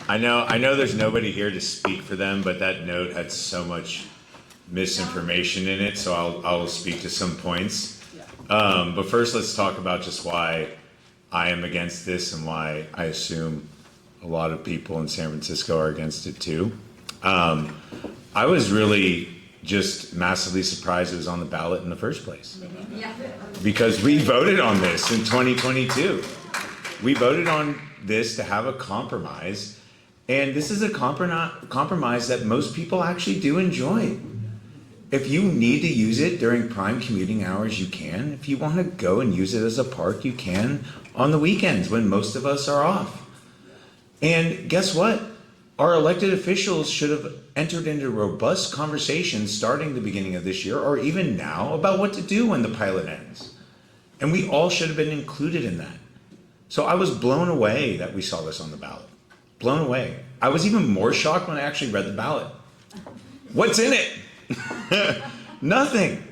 I know there's nobody here to speak for them, but that note had so much misinformation in it, so I'll speak to some points. But first, let's talk about just why I am against this and why I assume a lot of people in San Francisco are against it too. I was really just massively surprised it was on the ballot in the first place. Because we voted on this in 2022. We voted on this to have a compromise, and this is a compromise that most people actually do enjoy. If you need to use it during prime commuting hours, you can. If you want to go and use it as a park, you can on the weekends when most of us are off. And guess what? Our elected officials should have entered into robust conversations starting the beginning of this year or even now about what to do when the pilot ends. And we all should have been included in that. So I was blown away that we saw this on the ballot. Blown away. I was even more shocked when I actually read the ballot. What's in it? Nothing.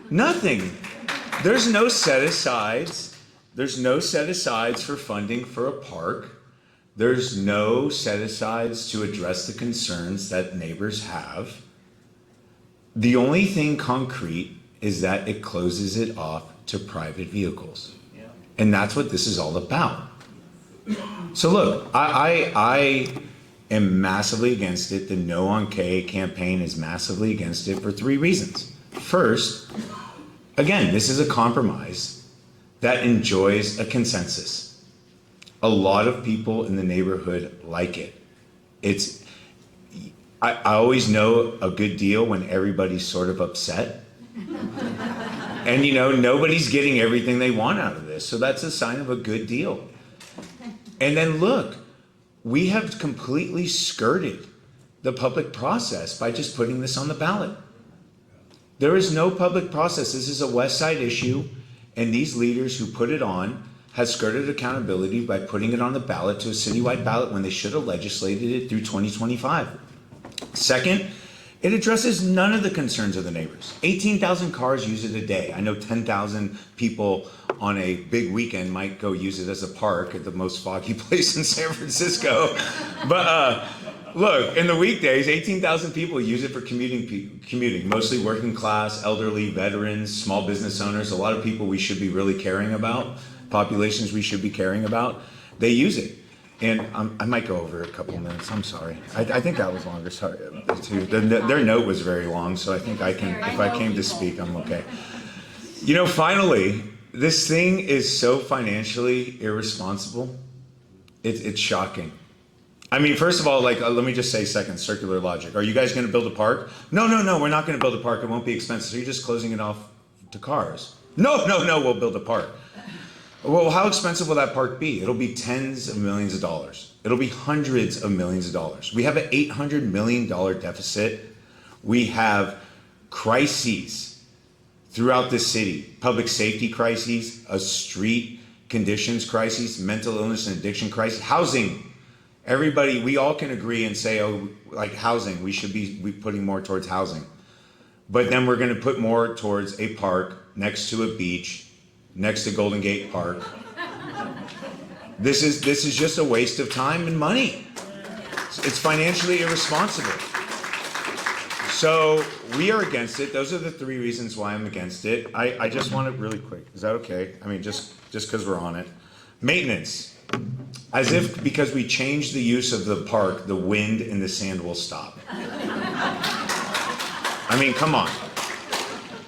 Nothing. There's no set-asides. There's no set-asides for funding for a park. There's no set-asides to address the concerns that neighbors have. The only thing concrete is that it closes it off to private vehicles. And that's what this is all about. So look, I am massively against it. The No on K campaign is massively against it for 3 reasons. First, again, this is a compromise that enjoys a consensus. A lot of people in the neighborhood like it. I always know a good deal when everybody's sort of upset. And nobody's getting everything they want out of this. So that's a sign of a good deal. And then look, we have completely skirted the public process by just putting this on the ballot. There is no public process. This is a West Side issue, and these leaders who put it on has skirted accountability by putting it on the ballot to a citywide ballot when they should have legislated it through 2025. Second, it addresses none of the concerns of the neighbors. 18,000 cars use it a day. I know 10,000 people on a big weekend might go use it as a park at the most foggy place in San Francisco. But look, in the weekdays, 18,000 people use it for commuting, mostly working class, elderly, veterans, small business owners, a lot of people we should be really caring about, populations we should be caring about. They use it. And I might go over a couple of minutes. I'm sorry. I think that was longer. Sorry, too. Their note was very long, so I think I can. If I came to speak, I'm okay. Finally, this thing is so financially irresponsible. It's shocking. I mean, first of all, let me just say, second, circular logic. Are you guys going to build a park? No. We're not going to build a park. It won't be expensive. So you're just closing it off to cars. No. We'll build a park. Well, how expensive will that park be? It'll be tens of millions of dollars. It'll be hundreds of millions of dollars. We have an $800 million deficit. We have crises throughout the city, public safety crises, a street conditions crisis, mental illness and addiction crisis, housing. Everybody, we all can agree and say, housing, we should be putting more towards housing. But then we're going to put more towards a park next to a beach, next to Golden Gate Park. This is just a waste of time and money. It's financially irresponsible. So we are against it. Those are the 3 reasons why I'm against it. I just want it really quick. Is that okay? I mean, just because we're on it. Maintenance. As if because we change the use of the park, the wind and the sand will stop. I mean, come on.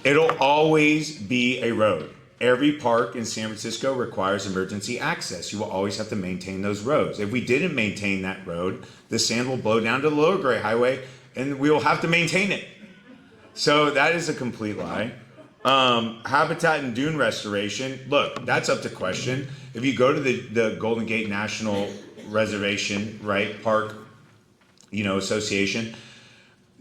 It'll always be a road. Every park in San Francisco requires emergency access. You will always have to maintain those roads. If we didn't maintain that road, the sand will blow down to the Lower Gray Highway and we will have to maintain it. So that is a complete lie. Habitat and dune restoration, look, that's up to question. If you go to the Golden Gate National Reservation, right, Park, Association,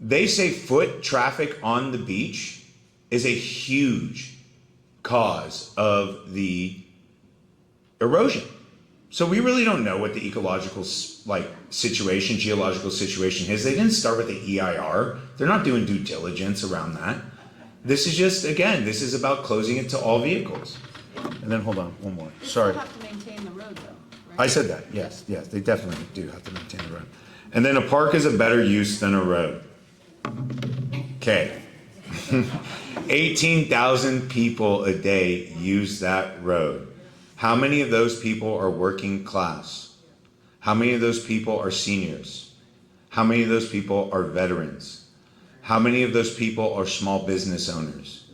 they say foot traffic on the beach is a huge cause of the erosion. So we really don't know what the ecological geological situation is. They didn't start with the EIR. They're not doing due diligence around that. This is just, again, this is about closing it to all vehicles. And then hold on, one more. Sorry. You still have to maintain the road though, I said that, yes, they definitely do have to maintain a road. And then a park is a better use than a road. Okay. 18,000 people a day use that road. How many of those people are working class? How many of those people are seniors? How many of those people are veterans? How many of those people are small business owners?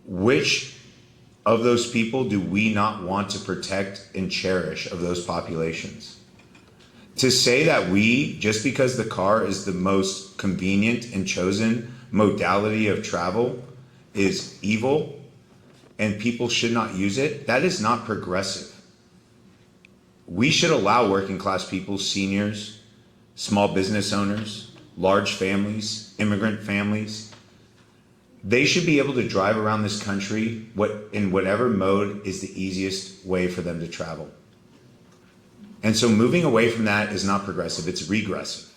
Which of those people do we not want to protect and cherish of those populations? To say that we, just because the car is the most convenient and chosen modality of travel, is evil and people should not use it, that is not progressive. We should allow working class people, seniors, small business owners, large families, immigrant families, they should be able to drive around this country in whatever mode is the easiest way for them to travel. And so moving away from that is not progressive, it's regressive.